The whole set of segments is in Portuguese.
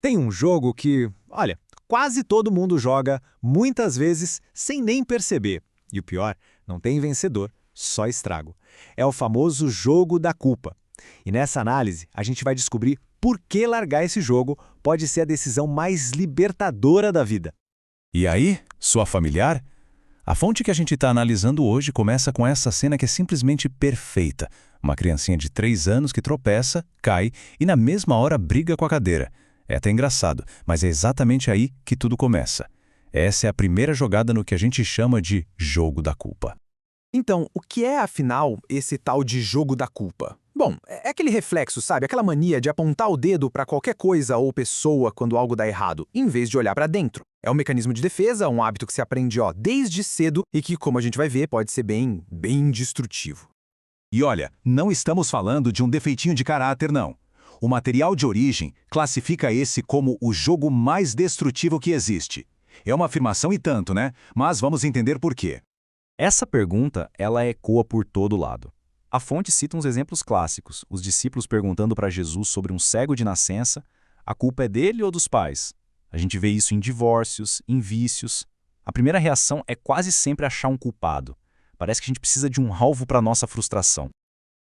Tem um jogo que, olha, quase todo mundo joga, muitas vezes, sem nem perceber. E o pior, não tem vencedor, só estrago. É o famoso jogo da culpa. E nessa análise, a gente vai descobrir por que largar esse jogo pode ser a decisão mais libertadora da vida. E aí, sua familiar? A fonte que a gente está analisando hoje começa com essa cena que é simplesmente perfeita. Uma criancinha de 3 anos que tropeça, cai e na mesma hora briga com a cadeira. É até engraçado, mas é exatamente aí que tudo começa. Essa é a primeira jogada no que a gente chama de jogo da culpa. Então, o que é, afinal, esse tal de jogo da culpa? Bom, é aquele reflexo, sabe? Aquela mania de apontar o dedo para qualquer coisa ou pessoa quando algo dá errado, em vez de olhar para dentro. É um mecanismo de defesa, um hábito que se aprende, desde cedo e que, como a gente vai ver, pode ser bem destrutivo. E olha, não estamos falando de um defeitinho de caráter, não. O material de origem classifica esse como o jogo mais destrutivo que existe. É uma afirmação e tanto, né? Mas vamos entender por quê. Essa pergunta, ela ecoa por todo lado. A fonte cita uns exemplos clássicos, os discípulos perguntando para Jesus sobre um cego de nascença, a culpa é dele ou dos pais? A gente vê isso em divórcios, em vícios. A primeira reação é quase sempre achar um culpado. Parece que a gente precisa de um alvo para nossa frustração.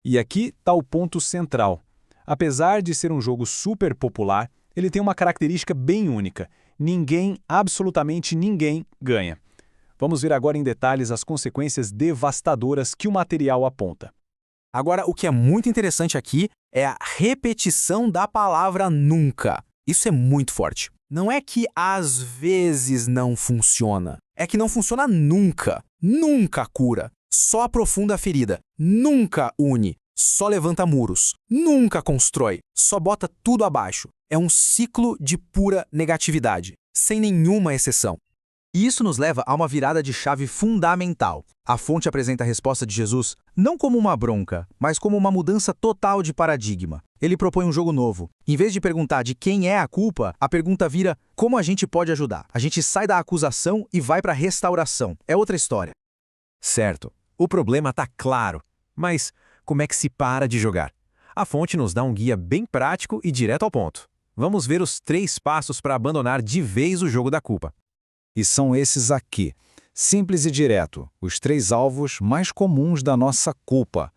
E aqui está o ponto central. Apesar de ser um jogo super popular, ele tem uma característica bem única. Ninguém, absolutamente ninguém, ganha. Vamos ver agora em detalhes as consequências devastadoras que o material aponta. Agora, o que é muito interessante aqui é a repetição da palavra nunca. Isso é muito forte. Não é que às vezes não funciona. É que não funciona nunca. Nunca cura. Só aprofunda a ferida. Nunca une. Só levanta muros. Nunca constrói. Só bota tudo abaixo. É um ciclo de pura negatividade, sem nenhuma exceção. E isso nos leva a uma virada de chave fundamental. A fonte apresenta a resposta de Jesus não como uma bronca, mas como uma mudança total de paradigma. Ele propõe um jogo novo. Em vez de perguntar de quem é a culpa, a pergunta vira como a gente pode ajudar. A gente sai da acusação e vai para a restauração. É outra história. Certo, o problema está claro. Mas como é que se para de jogar? A fonte nos dá um guia bem prático e direto ao ponto. Vamos ver os 3 passos para abandonar de vez o jogo da culpa. E são esses aqui, simples e direto, os 3 alvos mais comuns da nossa culpa: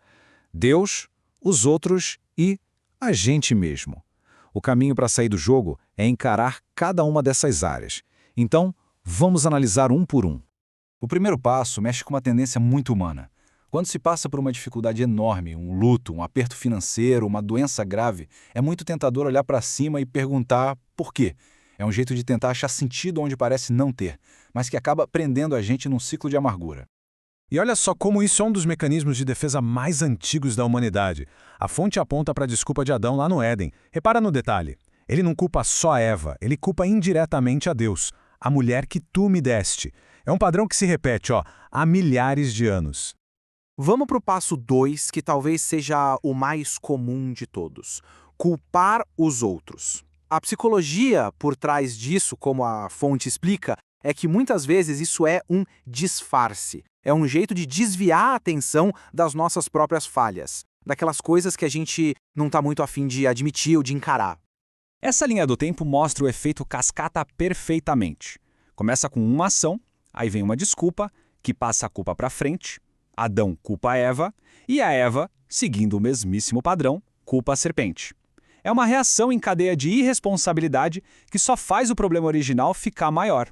Deus, os outros e a gente mesmo. O caminho para sair do jogo é encarar cada uma dessas áreas. Então, vamos analisar um por um. O primeiro passo mexe com uma tendência muito humana. Quando se passa por uma dificuldade enorme, um luto, um aperto financeiro, uma doença grave, é muito tentador olhar para cima e perguntar por quê. É um jeito de tentar achar sentido onde parece não ter, mas que acaba prendendo a gente num ciclo de amargura. E olha só como isso é um dos mecanismos de defesa mais antigos da humanidade. A fonte aponta para a desculpa de Adão lá no Éden. Repara no detalhe. Ele não culpa só Eva, ele culpa indiretamente a Deus, a mulher que tu me deste. É um padrão que se repete, há milhares de anos. Vamos para o passo 2, que talvez seja o mais comum de todos. Culpar os outros. A psicologia por trás disso, como a fonte explica, é que muitas vezes isso é um disfarce. É um jeito de desviar a atenção das nossas próprias falhas, daquelas coisas que a gente não está muito afim de admitir ou de encarar. Essa linha do tempo mostra o efeito cascata perfeitamente. Começa com uma ação, aí vem uma desculpa, que passa a culpa para frente, Adão culpa a Eva, e a Eva, seguindo o mesmíssimo padrão, culpa a serpente. É uma reação em cadeia de irresponsabilidade que só faz o problema original ficar maior.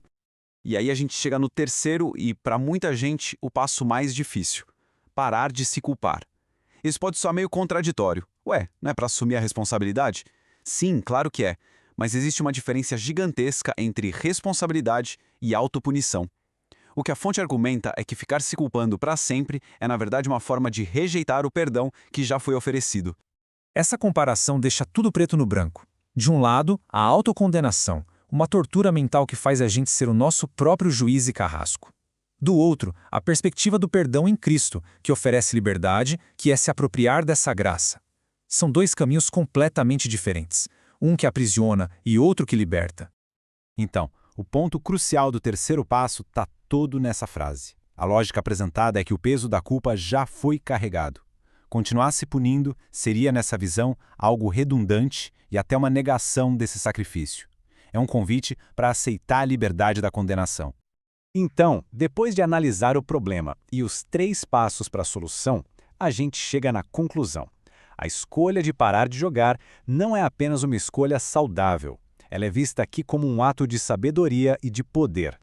E aí a gente chega no terceiro e, para muita gente, o passo mais difícil: parar de se culpar. Isso pode soar meio contraditório. Ué, não é para assumir a responsabilidade? Sim, claro que é. Mas existe uma diferença gigantesca entre responsabilidade e autopunição. O que a fonte argumenta é que ficar se culpando para sempre é, na verdade, uma forma de rejeitar o perdão que já foi oferecido. Essa comparação deixa tudo preto no branco. De um lado, a autocondenação, uma tortura mental que faz a gente ser o nosso próprio juiz e carrasco. Do outro, a perspectiva do perdão em Cristo, que oferece liberdade, que é se apropriar dessa graça. São 2 caminhos completamente diferentes, um que aprisiona e outro que liberta. Então, o ponto crucial do terceiro passo está todo nessa frase. A lógica apresentada é que o peso da culpa já foi carregado. Continuar se punindo seria, nessa visão, algo redundante e até uma negação desse sacrifício. É um convite para aceitar a liberdade da condenação. Então, depois de analisar o problema e os 3 passos para a solução, a gente chega na conclusão. A escolha de parar de jogar não é apenas uma escolha saudável. Ela é vista aqui como um ato de sabedoria e de poder.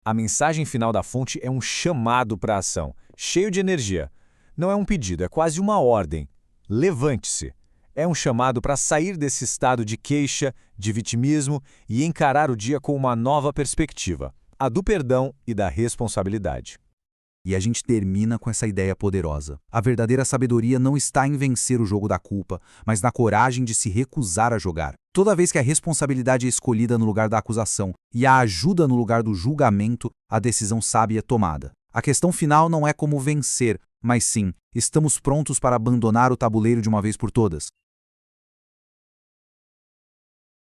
A mensagem final da fonte é um chamado para a ação, cheio de energia. Não é um pedido, é quase uma ordem. Levante-se. É um chamado para sair desse estado de queixa, de vitimismo e encarar o dia com uma nova perspectiva, a do perdão e da responsabilidade. E a gente termina com essa ideia poderosa. A verdadeira sabedoria não está em vencer o jogo da culpa, mas na coragem de se recusar a jogar. Toda vez que a responsabilidade é escolhida no lugar da acusação e a ajuda no lugar do julgamento, a decisão sábia é tomada. A questão final não é como vencer, mas sim, estamos prontos para abandonar o tabuleiro de uma vez por todas.